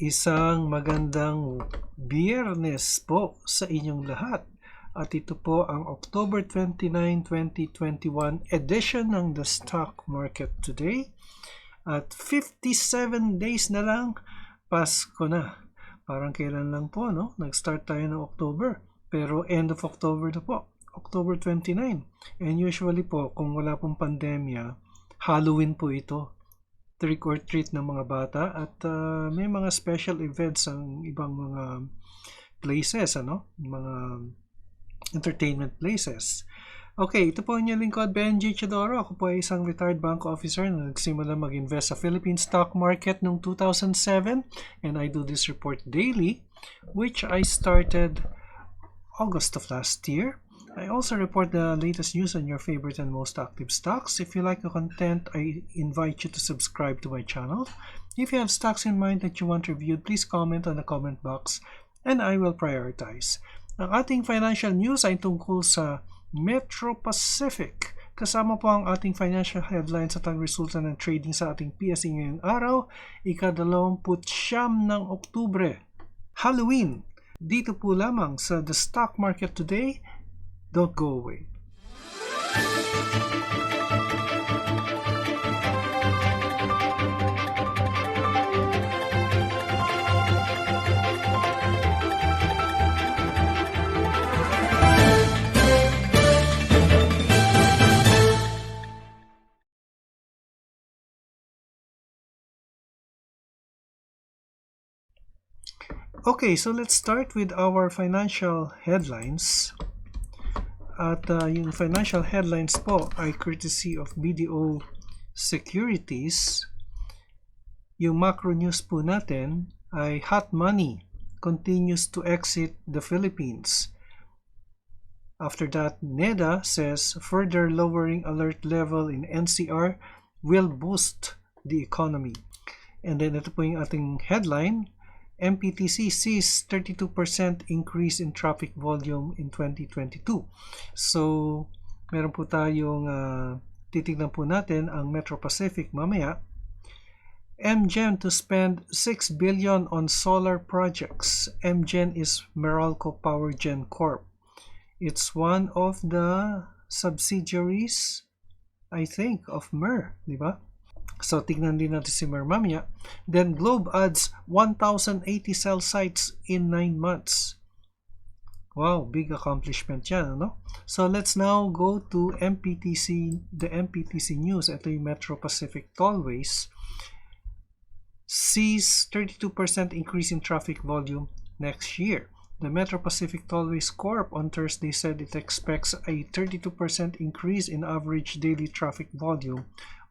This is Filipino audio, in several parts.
Isang magandang biyernes po sa inyong lahat. At ito po ang October 29, 2021 edition ng The Stock Market Today. At 57 days na lang, Pasko na. Parang kailan lang po, no? Nag-start tayo ng October. Pero end of October na po. October 29. And usually po, kung wala pong pandemya, Halloween po ito. Trick or treat ng mga bata at may mga special events ang ibang mga places, mga entertainment places. Okay, ito po ang inyong lingkod, Benji Chidoro. Ako po ay isang retired bank officer na nagsimula mag-invest sa Philippine stock market noong 2007 and I do this report daily, which I started August of last year. I also report the latest news on your favorite and most active stocks. If you like the content, I invite you to subscribe to my channel. If you have stocks in mind that you want reviewed, please comment on the comment box and I will prioritize. Ang ating financial news ay tungkol sa Metro Pacific. Kasama po ang ating financial headlines at ang resulta ng trading sa ating PSE ngayong araw, ika-29 ng Oktubre. Halloween! Dito po lamang sa The Stock Market Today. Don't go away. Okay, so let's start with our financial headlines. At yung financial headlines po ay courtesy of BDO Securities. Yung macro news po natin ay hot money continues to exit the Philippines. After that, NEDA says further lowering alert level in NCR will boost the economy. And then ito po yung ating headline. MPTC sees 32% increase in traffic volume in 2022. So, meron po tayong titignan po natin ang Metro Pacific mamaya. MGen to spend 6 billion on solar projects. MGen is Meralco Power Gen Corp. It's one of the subsidiaries, I think, of MER, di ba? So, tignan din natin si MER mamaya. Then, Globe adds 1,080 cell sites in 9 months. Wow, big accomplishment yan, no? So, let's now go to MPTC, the MPTC news. Ito yung Metro Pacific Tollways. Sees 32% increase in traffic volume next year. The Metro Pacific Tollways Corp on Thursday said it expects a 32% increase in average daily traffic volume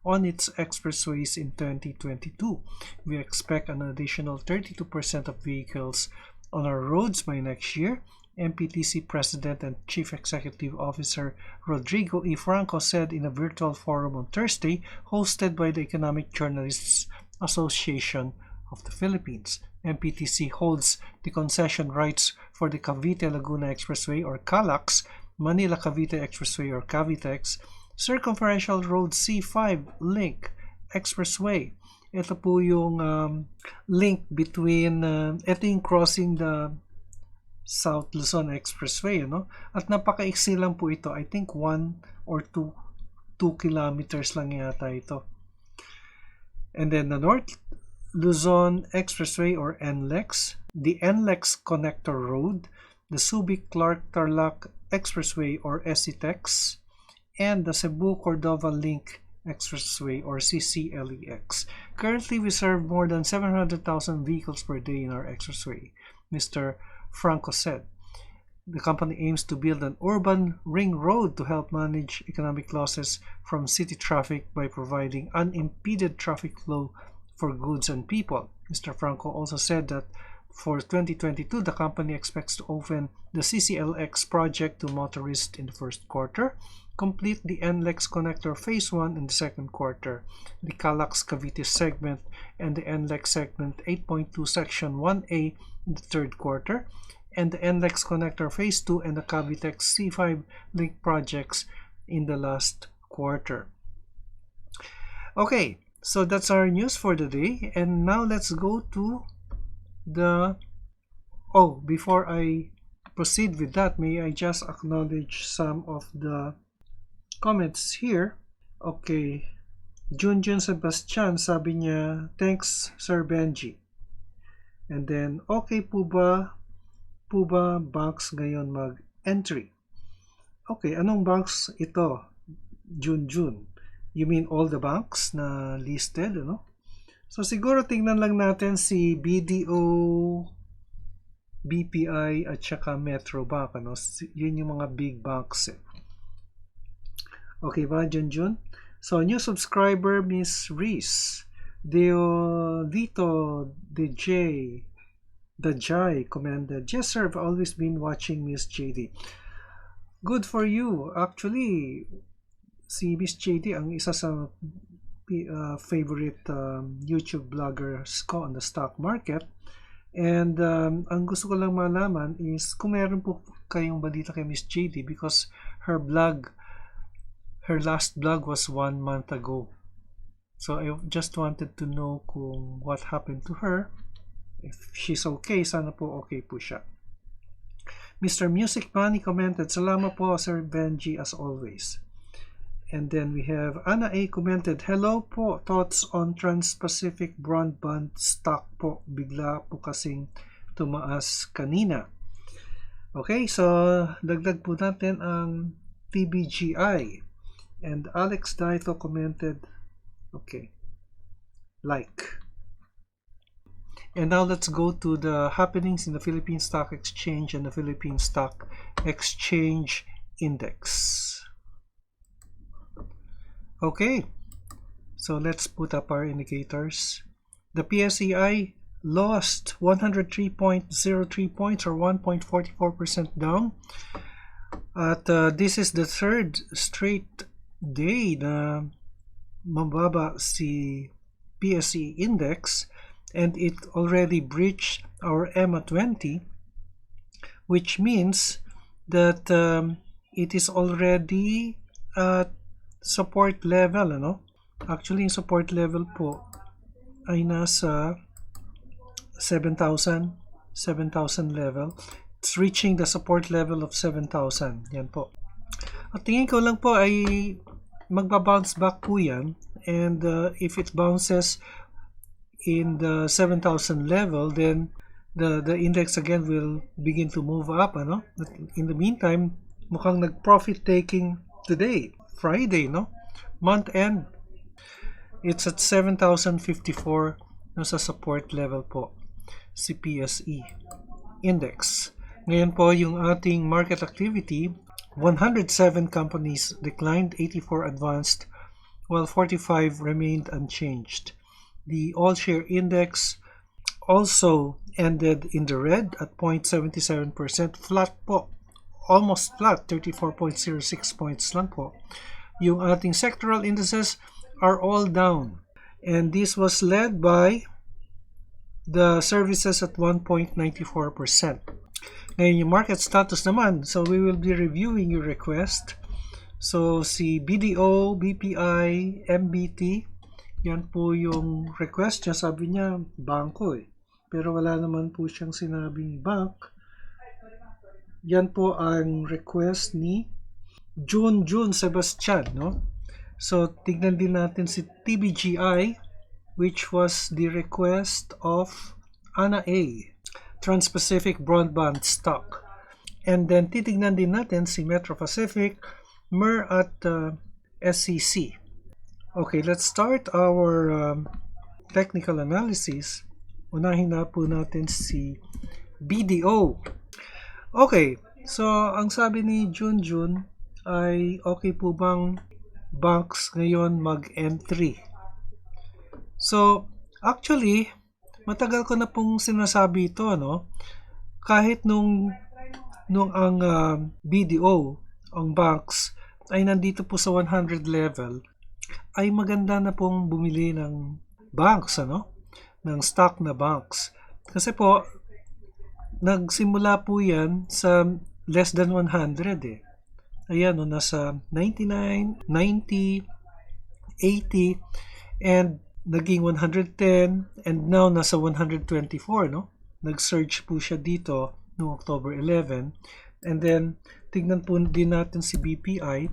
on its expressways in 2022. We expect an additional 32% of vehicles on our roads by next year. MPTC President and Chief Executive Officer Rodrigo E. Franco said in a virtual forum on Thursday hosted by the Economic Journalists Association of the Philippines. MPTC holds the concession rights for the Cavite-Laguna Expressway or CALAX, Manila-Cavite Expressway or CAVITEX, Circumferential Road C5 Link Expressway. Ito po yung link between, ito yung crossing the South Luzon Expressway, At napakaiksi lang po ito. I think 1 or 2 kilometers lang yata ito. And then the North Luzon Expressway or NLEX, the NLEX Connector Road, the Subic-Clark-Tarlac Expressway or SCTEX, and the Cebu-Cordova Link Expressway or CCLEX. Currently, we serve more than 700,000 vehicles per day in our expressway, Mr. Franco said. The company aims to build an urban ring road to help manage economic losses from city traffic by providing unimpeded traffic flow for goods and people. Mr. Franco also said that for 2022, the company expects to open the CCLX project to motorists in the first quarter, complete the NLEX connector phase 1 in the second quarter, the CALAX Cavite segment and the NLEX segment 8.2 section 1A in the third quarter, and the NLEX connector phase 2 and the Cavitex C5 link projects in the last quarter. Okay, so that's our news for the day, and now let's go to before I proceed with that, may I just acknowledge some of the comments here. Okay, Junjun Sebastian, sabi niya, thanks Sir Benji. And then, okay po ba banks ngayon mag-entry? Okay, anong banks ito, Junjun? You mean all the banks na listed, ano? So siguro tingnan lang natin si BDO, BPI at saka Metro Bank, ano? Yun yung mga big banks. Okay ba, Junjun? So new subscriber, Miss Reese. Dito Dajay commended, yes sir, I've always been watching Miss JD. Good for you. Actually, si Miss JD ang isa sa favorite YouTube vloggers ko on the stock market. And ang gusto ko lang malaman is kung meron po kayong balita kay Miss JD, because her last vlog was 1 month ago. So I just wanted to know kung what happened to her. If she's okay, sana po okay po siya. Mr. Music Money commented, salamat po Sir Benji as always. And then we have Anna A commented, hello po, thoughts on Trans-Pacific Broadband stock po, bigla po kasing tumaas kanina. Okay, so dagdag po natin ang TBGI. And Alex Daito commented, okay, like. And now let's go to the happenings in the Philippine Stock Exchange and the Philippine Stock Exchange Index. Okay, so let's put up our indicators. The PSEI lost 103.03 points or 1.44% down. This is the third straight day na mababa si PSE index, and it already breached our EMA 20, which means that it is already at support level, ano? Actually, yung support level po ay nasa 7,000 level. It's reaching the support level of 7,000. Yan po. At tingin ko lang po ay magba-bounce back po yan, and if it bounces in the 7,000 level, then the index again will begin to move up, ano? In the meantime, mukhang nag-profit taking today, Friday, no? Month end, it's at 7,054 nasa support level po si PSE index. Ngayon po yung ating market activity, 107 companies declined, 84 advanced, while 45 remained unchanged. The all-share index also ended in the red at 0.77%, flat po, almost flat, 34.06 points lang po. Yung ating sectoral indices are all down, and this was led by the services at 1.94%. Ngayon yung market status naman, so we will be reviewing your request. So si BDO, BPI, MBT, yan po yung request niya. Sabi niya, bangko eh. Pero wala naman po siyang sinabing bank. Yan po ang request ni June Sebastian, no? So, tignan din natin si TBGI, which was the request of Anna A, Trans-Pacific Broadband stock. And then, titignan din natin si Metro Pacific, MER at SCC. Okay, let's start our technical analysis. Unahin na po natin si BDO. Okay, so ang sabi ni Junjun ay okay po bang banks ngayon mag-entry? So, actually, matagal ko na pong sinasabi ito, no? Kahit nung ang BDO, ang banks, ay nandito po sa 100 level, ay maganda na pong bumili ng banks, ano? Ng stock na banks. Kasi po, nagsimula po yan sa less than 100 eh. Ayan, no, nasa 99, 90, 80, and naging 110, and now nasa 124, no? nag-surge po siya dito noong October 11. And then, tignan po din natin si BPI.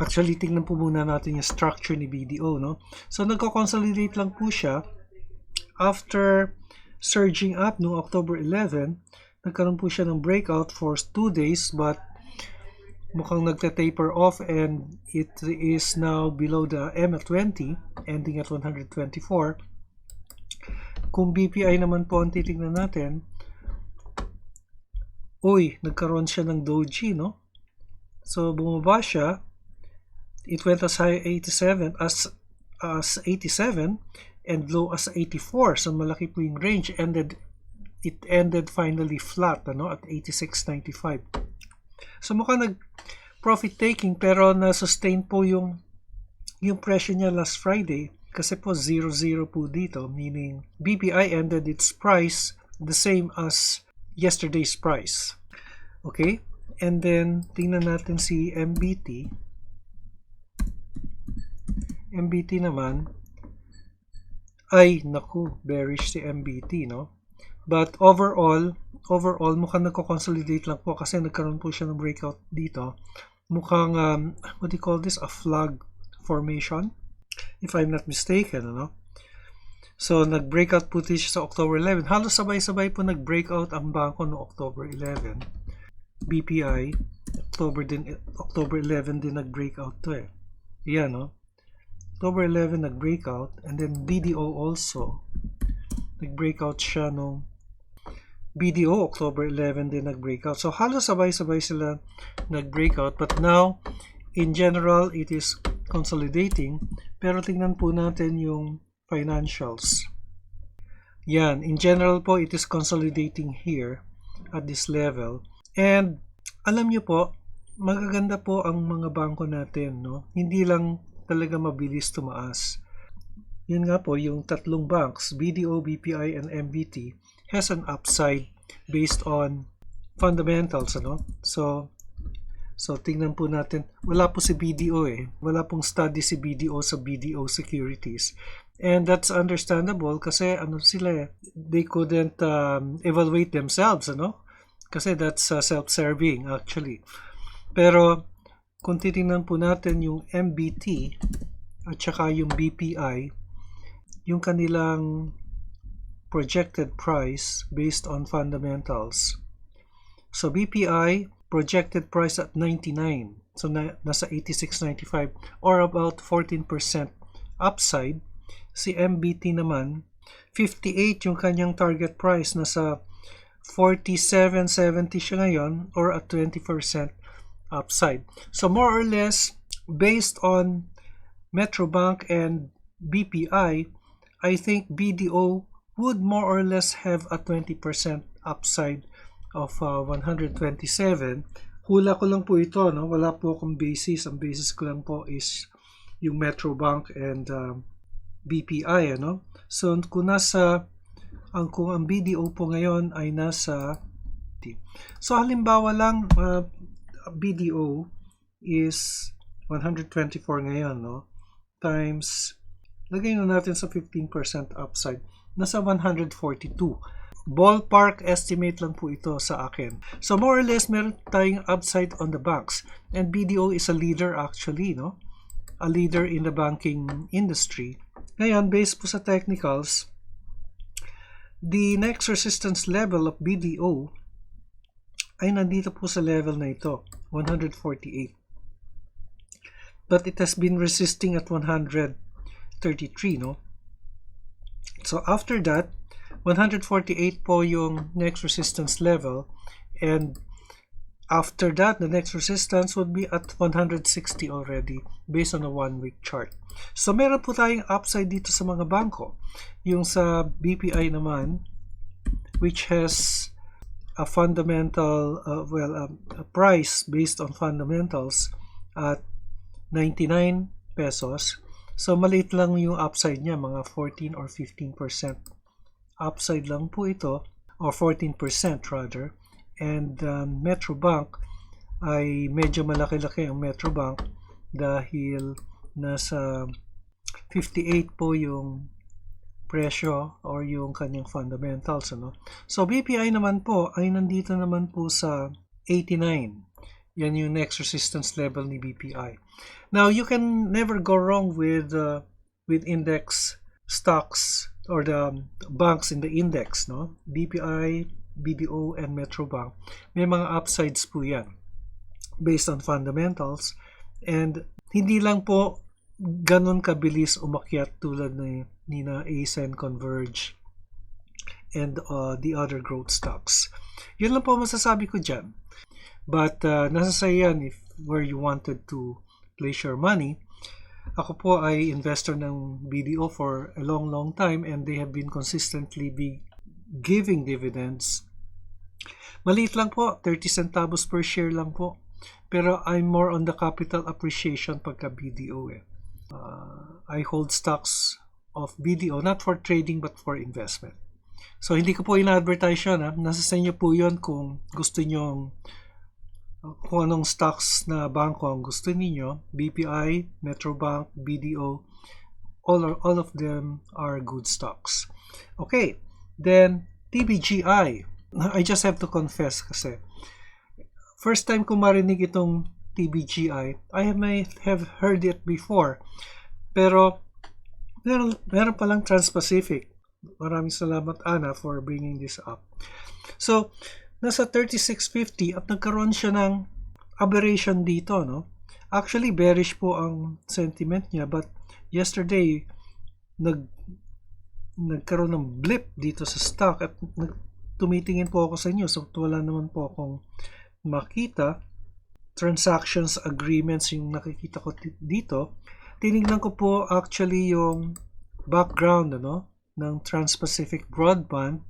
Actually, tignan po muna natin yung structure ni BDO, no? So, nagko-consolidate lang po siya. After surging up noong October 11, nagkaroon po siya ng breakout for 2 days, but mukhang nagta-taper off and it is now below the MA20, ending at 124. Kung BPI naman po ang titignan natin, nagkaroon siya ng doji, no? So, bumaba siya. It went as high 87 as 87 and low as 84. So, malaki po yung range. It ended finally flat, ano, at 86.95. So, mukhang nag-profit taking pero na-sustain po yung presyo niya last Friday kasi po 0-0 po dito, meaning BPI ended its price the same as yesterday's price. Okay? And then, tingnan natin si MBT. MBT naman, naku, bearish si MBT, no? But overall, mukhang nagko-consolidate lang po kasi nagkaroon po siya ng breakout dito. Mukhang, what do you call this? A flag formation, if I'm not mistaken, no? So, nag-breakout po siya sa October 11. Halos sabay-sabay po nag-breakout ang bangko no October 11. BPI, October 11 din nag-breakout to eh. Yan, no? October 11 nag-breakout, and then BDO also. Nag-breakout siya no BDO, October 11 din nag-breakout. So, halos sabay-sabay sila nag-breakout. But now, in general, it is consolidating. Pero tingnan po natin yung financials. Yan, in general po, it is consolidating here at this level. And alam nyo po, magaganda po ang mga bangko natin, no? Hindi lang talaga mabilis tumaas. Yun nga po, yung tatlong banks, BDO, BPI, and MBT, has an upside based on fundamentals, ano? So tingnan po natin, wala po si BDO eh. Wala pong study si BDO sa BDO Securities. And that's understandable kasi they couldn't evaluate themselves, ano? Kasi that's self-serving actually. Pero kung titingnan po natin yung MBT at saka yung BPI, yung kanilang projected price based on fundamentals. So BPI projected price at 99. So nasa 86.95 or about 14% upside. Si MBT naman 58 yung kanyang target price, nasa 47.70 siya ngayon or at 20% upside. So more or less based on Metro Bank and BPI, I think BDO would more or less have a 20% upside of 127. Hula ko lang po ito, no? Wala po akong basis. Ang basis ko lang po is yung Metro Bank and BPI, ano? So kung ang BDO po ngayon ay nasa halimbawa lang BDO is 124 ngayon, no? Times, lagay na natin sa 15% upside, nasa 142. Ballpark estimate lang po ito sa akin. So more or less meron tayong upside on the banks, and BDO is a leader actually, no? A leader in the banking industry. Ngayon, based po sa technicals, the next resistance level of BDO ay nandito po sa level na ito, 148. But it has been resisting at 133, no? So after that, 148 po yung next resistance level, and after that, the next resistance would be at 160 already based on a 1-week chart. So meron po tayong upside dito sa mga bangko. Yung sa BPI naman, which has a fundamental, a price based on fundamentals at 99 pesos. So maliit lang yung upside niya, mga 14 or 15% upside lang po ito, or 14% rather. And Metro Bank ay medyo malaki-laki ang Metro Bank dahil nasa 58 po yung presyo or yung kanyang fundamentals, ano. So BPI naman po ay nandito naman po sa 89. Yan yung next resistance level ni BPI. Now you can never go wrong with index stocks or the banks in the index, no? BPI, BDO, and Metro Bank. May mga upsides po yan based on fundamentals, and hindi lang po ganon kabilis umakyat tulad ni na ASEN, Converge, and the other growth stocks. Yun lang po masasabi ko dyan. But nasa sa yan if where you wanted to place your money. Ako po ay investor ng BDO for a long time, and they have been consistently giving dividends. Maliit lang po, 30 centavos per share lang po. Pero I'm more on the capital appreciation pagka BDO eh. I hold stocks of BDO not for trading but for investment. So hindi ko po ina-advertise yun. Nasa sa inyo po yun kung gusto nyo, kung anong stocks na bangko ang gusto niyo. BPI, Metro Bank, BDO, all of them are good stocks. Okay, then TBGI. I just have to confess kasi first time ko marinig itong TBGI. I might have heard it before, pero meron palang Trans-Pacific. Maraming salamat, Ana, for bringing this up. So nasa 36.50 at nagkaroon siya ng aberration dito, no? Actually, bearish po ang sentiment niya, but yesterday nagkaroon ng blip dito sa stock at tumitingin po ako sa inyo, so wala naman po akong makita. Transactions agreements yung nakikita ko dito. Tinignan ko po actually yung background, ano, ng Trans-Pacific Broadband.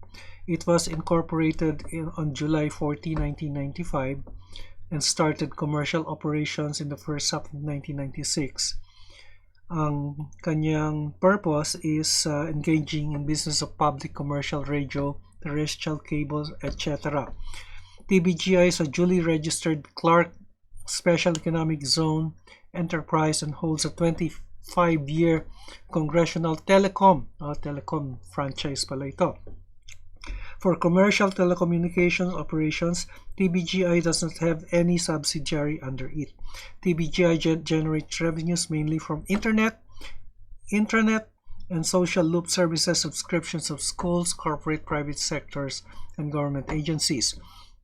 It was incorporated on July 14, 1995 and started commercial operations in the first half of 1996. Ang kanyang purpose is engaging in business of public commercial radio, terrestrial cables, etc. TBGI is a duly registered Clark Special Economic Zone enterprise and holds a 25-year congressional telecom franchise pala ito. For commercial telecommunications operations, TBGI does not have any subsidiary under it. TBGI generates revenues mainly from internet, intranet, and social loop services subscriptions of schools, corporate, private sectors, and government agencies.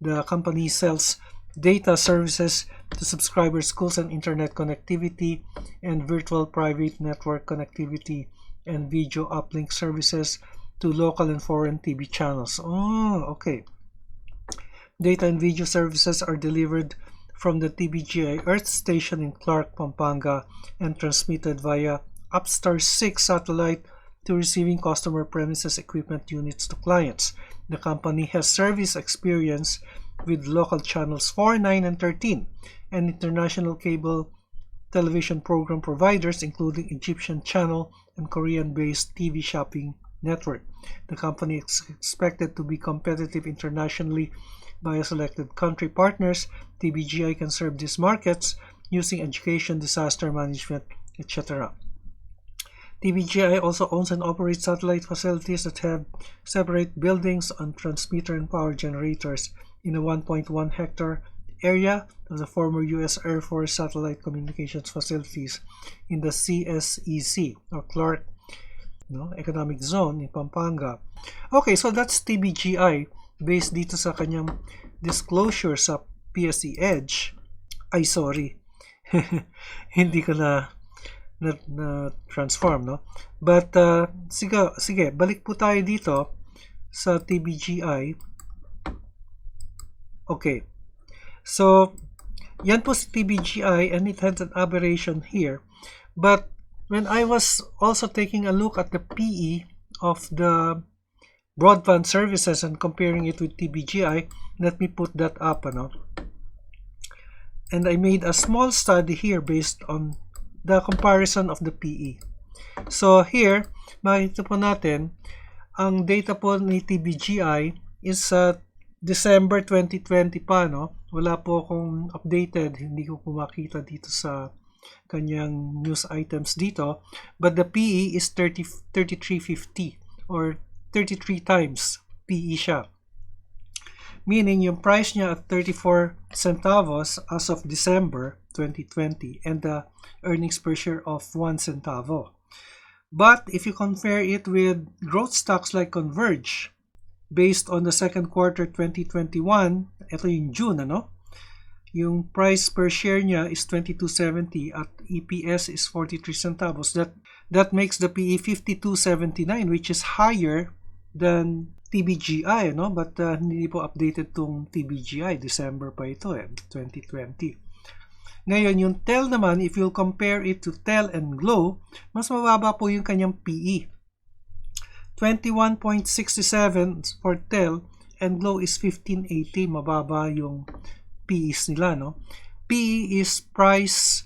The company sells data services to subscribers, schools, and internet connectivity, and virtual private network connectivity and video uplink services to local and foreign TV channels. Oh, okay. Data and video services are delivered from the TBGI Earth Station in Clark, Pampanga, and transmitted via Upstar 6 satellite to receiving customer premises equipment units to clients. The company has service experience with local channels 4, 9, and 13, and international cable television program providers, including Egyptian channel and Korean-based TV shopping network. The company is expected to be competitive internationally by selected country partners. TBGI can serve these markets using education, disaster management, etc. TBGI also owns and operates satellite facilities that have separate buildings on transmitter and power generators in a 1.1 hectare area of the former U.S. Air Force Satellite Communications Facilities in the CSEC or Clark Economic Zone in Pampanga. Okay, so that's TBGI based dito sa kanyang disclosure sa PSE Edge. Ay, sorry. Hindi ko na transform, no? But sige, balik po tayo dito sa TBGI. Okay. So, yan po sa TBGI, and it had an aberration here. But when I was also taking a look at the PE of the broadband services and comparing it with TBGI, let me put that up, ano? And I made a small study here based on the comparison of the PE. So here, makikita po natin, ang data po ni TBGI is December 2020 pa, no? Wala po akong updated, hindi ko po makita dito sa kanyang news items dito, but the PE is 33.50. or 33 times PE siya. Meaning yung price niya at 34 centavos as of December 2020 and the earnings per share of 1 centavo. But if you compare it with growth stocks like Converge, based on the second quarter 2021, ito yung June, yung price per share niya is 22.70 at EPS is 43 centavos. That makes the PE 52.79, which is higher than TBGI, but hindi po updated tong TBGI. December pa ito 2020. Ngayon, yung TEL naman, if you'll compare it to TEL and GLOW, mas mababa po yung kanyang PE. 21.67 for TEL and GLOW is 15.80. Mababa yung PEs nila, PE is price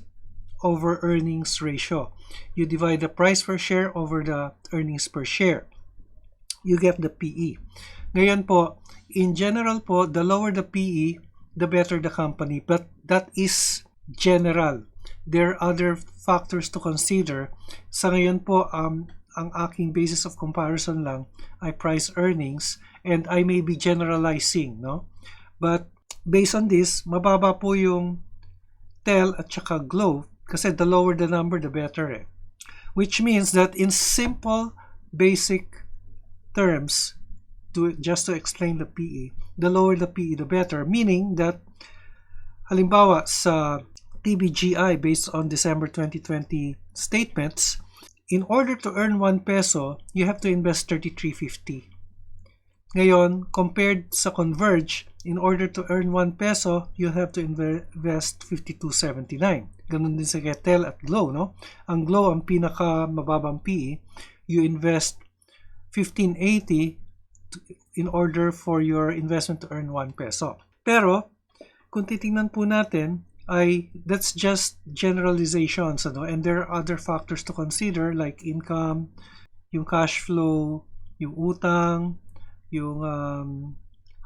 over earnings ratio. You divide the price per share over the earnings per share. You get the PE. Ngayon po, in general po, the lower the PE, the better the company. But that is general. There are other factors to consider. Sa ngayon po, ang aking basis of comparison lang ay price earnings, and I may be generalizing, But based on this, mababa po yung TEL at saka GLOW kasi the lower the number, the better. Which means that in simple, basic terms, just to explain the PE, the lower the PE, the better. Meaning that, halimbawa sa TBGI based on December 2020 statements, in order to earn 1 peso, you have to invest 33.50. Ngayon, compared sa Converge, in order to earn 1 peso, you have to invest 52.79. Ganun din sa TEL at GLOW, Ang GLOW, ang pinaka mababang PE, you invest 15.80 in order for your investment to earn 1 peso. Pero, kung titingnan po natin, that's just generalizations, and there are other factors to consider like income, yung cash flow, yung utang, yung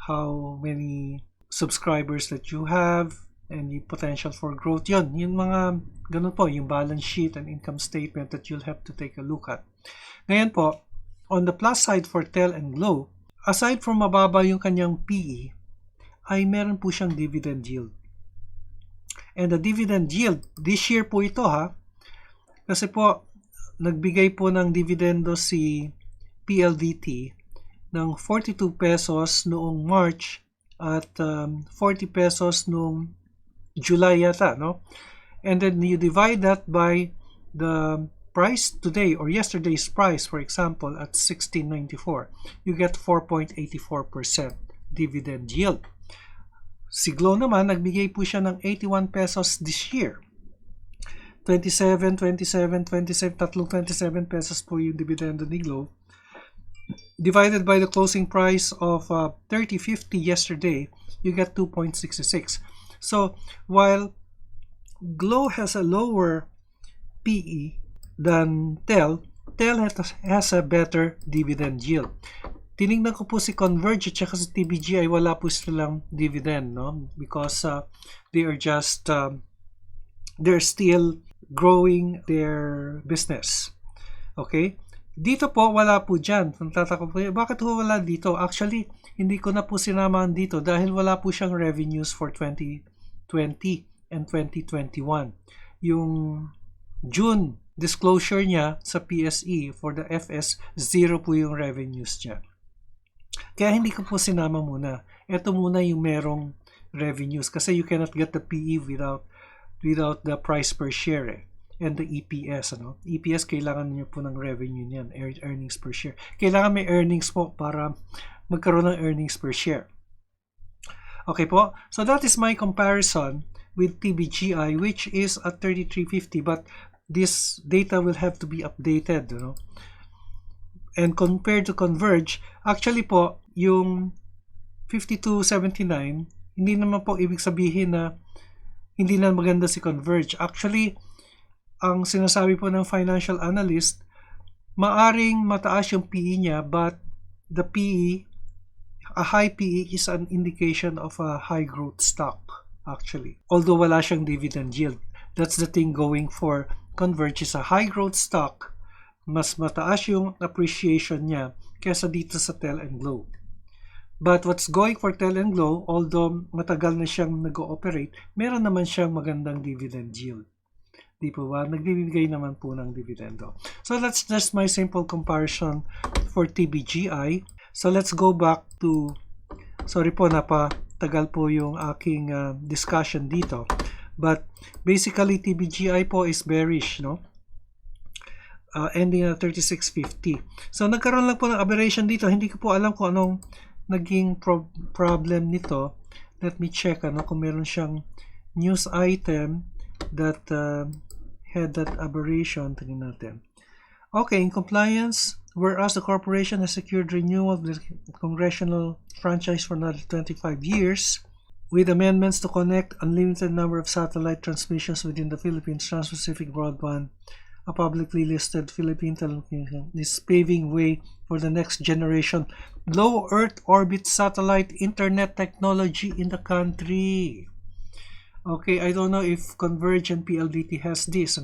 how many subscribers that you have, and yung potential for growth. Yung mga ganun po, yung balance sheet and income statement that you'll have to take a look at. Ngayon po, on the plus side for TEL and GLOW, aside from mababa yung kanyang PE, ay meron po siyang dividend yield. And the dividend yield, this year po ito kasi po, nagbigay po ng dividendo si PLDT ng 42 pesos noong March at 40 pesos noong July yata, And then you divide that by the price today or yesterday's price, for example, at 16.94, you get 4.84% dividend yield. Si GLOW naman, nagbigay po siya ng 81 pesos this year. 27, 27 pesos po yung dividendo ni GLOW. Divided by the closing price of 30.50 yesterday, you get 2.66. So, while GLOW has a lower PE than TEL has a better dividend yield. Tinignan ko po si Converge at saka si TBGI, wala po silang dividend, because they are just they're still growing their business. Okay? Dito po, wala po dyan. Nagtataka po, bakit po wala dito? Actually, hindi ko na po sinamahan dito dahil wala po siyang revenues for 2020 and 2021. Yung June disclosure niya sa PSE for the FS, 0 po yung revenues niya. Kaya hindi ko po sinama muna. Ito muna yung merong revenues kasi you cannot get the PE without the price per share and the EPS. EPS, kailangan niyo po ng revenue niyan, earnings per share. Kailangan may earnings po para magkaroon ng earnings per share. Okay po? So that is my comparison with TBGI, which is at 33.50, but this data will have to be updated, and compared to Converge, actually po, yung 52.79, hindi naman po ibig sabihin na hindi na maganda si Converge. Actually, ang sinasabi po ng financial analyst, maaring mataas yung PE niya, but the PE, a high PE is an indication of a high growth stock, actually. Although wala siyang dividend yield. That's the thing going for Converge, is a high growth stock, mas mataas yung appreciation niya kesa dito sa Tel and Glow. But what's going for Tel and Glow, although matagal na siyang nag-ooperate, meron naman siyang magandang dividend yield. Di po ba? Nagbibigay naman po ng dividendo. So that's just my simple comparison for TBGI. So let's go back to, sorry po, napatagal po yung aking discussion dito. But basically, TBGI po is bearish, no? Ending at 36.50. So nagkaroon lang po ng aberration dito. Hindi ko po alam kung anong naging problem nito. Let me check kung meron siyang news item that had that aberration. Tingnan natin. Okay, in compliance, whereas the corporation has secured renewal of the congressional franchise for another 25 years, with amendments to connect unlimited number of satellite transmissions within the Philippines Trans-Pacific Broadband, a publicly listed Philippine telecommunication, is paving way for the next generation low Earth orbit satellite internet technology in the country. Okay, I don't know if Converge and PLDT has this,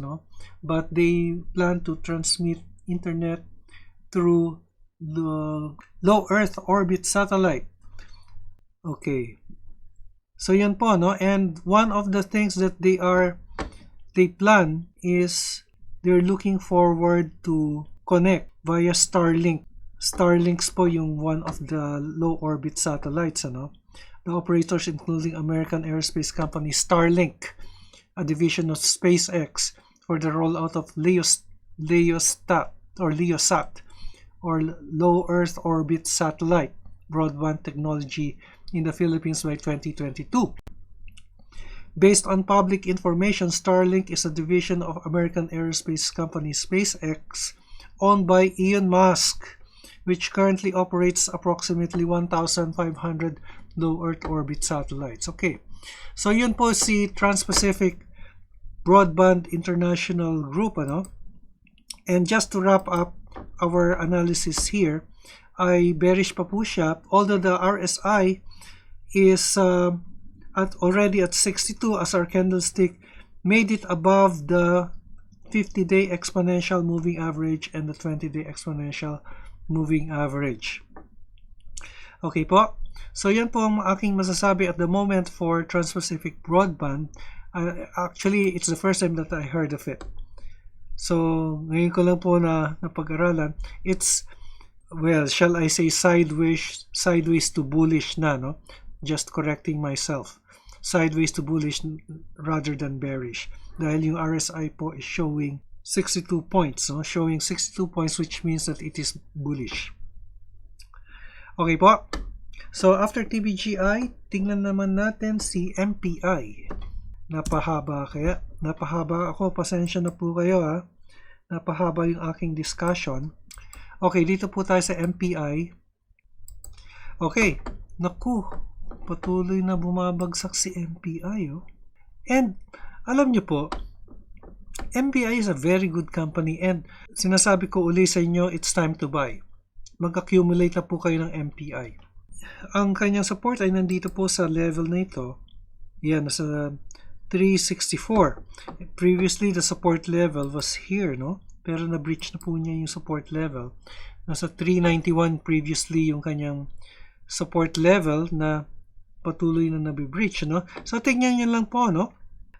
but they plan to transmit internet through the low Earth orbit satellite. Okay. So yan po, and one of the things that they plan is they're looking forward to connect via Starlink. Starlinks po yung one of the low orbit satellites, The operators, including American aerospace company Starlink, a division of SpaceX, for the rollout of LEOSat, or low Earth orbit satellite broadband technology in the Philippines by 2022. Based on public information, Starlink is a division of American aerospace company SpaceX, owned by Elon Musk, which currently operates approximately 1,500 low Earth orbit satellites. Okay, so yun po si Trans-Pacific Broadband International Group, And just to wrap up our analysis here, ay bearish pa po siya, although the RSI is already at 62 as our candlestick made it above the 50-day exponential moving average and the 20-day exponential moving average. Okay po. So yan po ang aking masasabi at the moment for Trans-Pacific Broadband. Actually, it's the first time that I heard of it. So ngayon ko lang po na napag-aralan. It's, well, shall I say sideways to bullish na, Just correcting myself. Sideways to bullish rather than bearish. Dahil yung RSI po is showing 62 points, Showing 62 points, which means that it is bullish. Okay po. So after TBGI, tingnan naman natin si MPI. Napahaba ako, pasensya na po kayo Napahaba yung aking discussion. Okay, dito po tayo sa MPI. Okay, naku, patuloy na bumabagsak si MPI. And alam nyo po, MPI is a very good company and sinasabi ko uli sa inyo, it's time to buy. Mag-accumulate na po kayo ng MPI. Ang kanyang support ay nandito po sa level na ito. Yan, nasa 364. Previously, the support level was here, Pero na-breach na po niya yung support level. Nasa 391 previously yung kanyang support level na patuloy na nabi-breach, So, tingnan niyo lang po,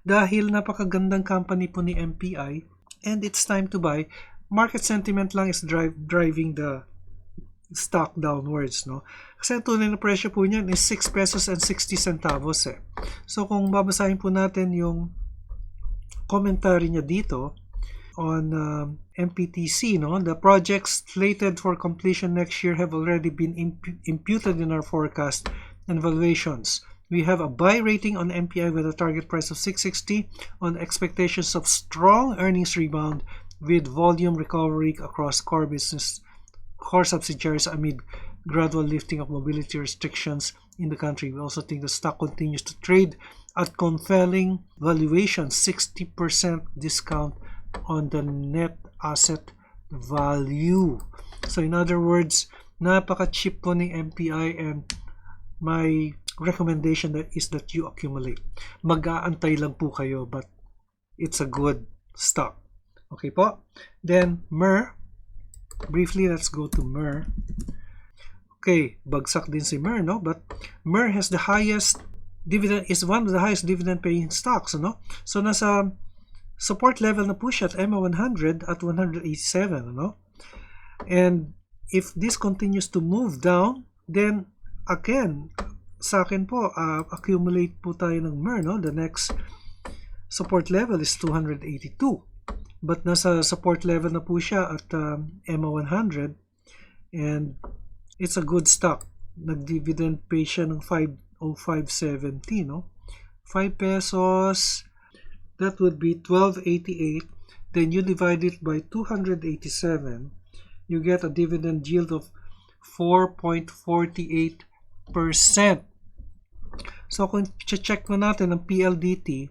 Dahil napakagandang company po ni MPI and it's time to buy, market sentiment lang is driving the stock downwards, Kasi ang tunay na presyo po niyan is 6 pesos and 60 centavos So kung babasahin po natin yung commentary niya dito on MPTC, the projects slated for completion next year have already been imputed in our forecast and valuations. We have a buy rating on MPI with a target price of 660 on expectations of strong earnings rebound with volume recovery across core subsidiaries amid gradual lifting of mobility restrictions in the country. We also think the stock continues to trade at compelling valuation, 60% discount on the net asset value. So in other words, napaka-cheap po ng MPI and my recommendation is that you accumulate. Mag-aantay lang po kayo but it's a good stock. Okay po? Then MER, Briefly, let's go to MER. Okay, bagsak din si MER, no? But MER has the highest dividend, is one of the highest dividend paying stocks, no? So nasa support level na po siya at EMA 100 at 187, no? And if this continues to move down, then again, sa akin po, accumulate po tayo ng MER, no? The next support level is 282. But nasa support level na po siya at EMA 100, and it's a good stock. Nag-dividend pay siya ng 505.70, no? 5 pesos, that would be 12.88. Then you divide it by 287, you get a dividend yield of 4.48%. So kung check mo natin ang PLDT,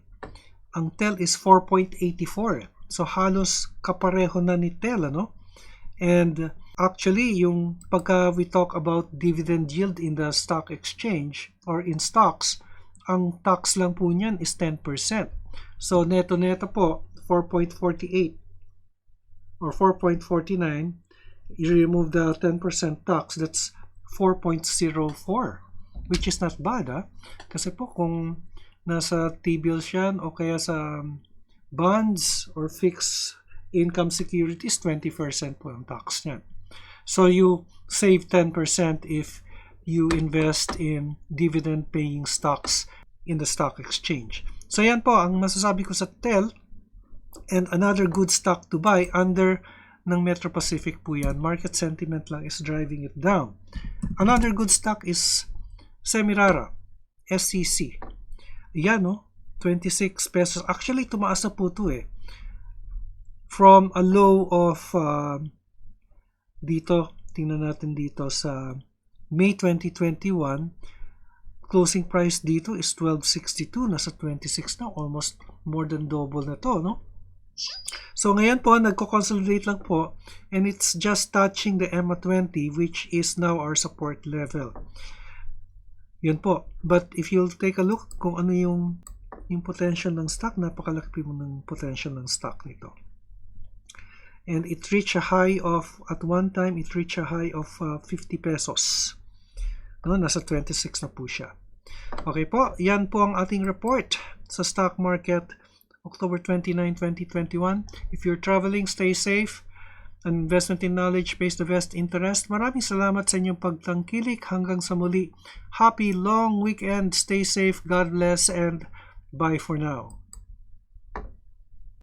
ang TEL is 4.84. So halos kapareho na ni TEL, ano? And actually, yung pagka we talk about dividend yield in the stock exchange or in stocks, ang tax lang po niyan is 10%. So neto-neto po, 4.48 or 4.49, you remove the 10% tax, that's 4.04, which is not bad, ha? Kasi po kung nasa T-bills yan o kaya sa bonds or fixed income securities, 20% po ang tax niyan. So you save 10% if you invest in dividend paying stocks in the stock exchange. So yan po ang masasabi ko sa TEL. And another good stock to buy under ng Metro Pacific po yan. Market sentiment lang is driving it down. Another good stock is Semirara, SCC. Yan, no? 26 pesos. Actually, tumaas na po ito eh. From a low of dito, tingnan natin dito sa May 2021, closing price dito is 12.62. Nasa 26 na. Almost more than double na to, no? So ngayon po, nagko-consolidate lang po, and it's just touching the EMA 20, which is now our support level. Yun po. But if you'll take a look kung ano yung potential ng stock, napakalaki mo ng potential ng stock nito. And it reached a high of, at one time, it reached a high of 50 pesos. No, nasa 26 na po siya. Okay po, yan po ang ating report sa stock market October 29, 2021. If you're traveling, stay safe. An investment in knowledge pays the best interest. Maraming salamat sa inyong pagtangkilik. Hanggang sa muli. Happy long weekend. Stay safe. God bless and bye for now.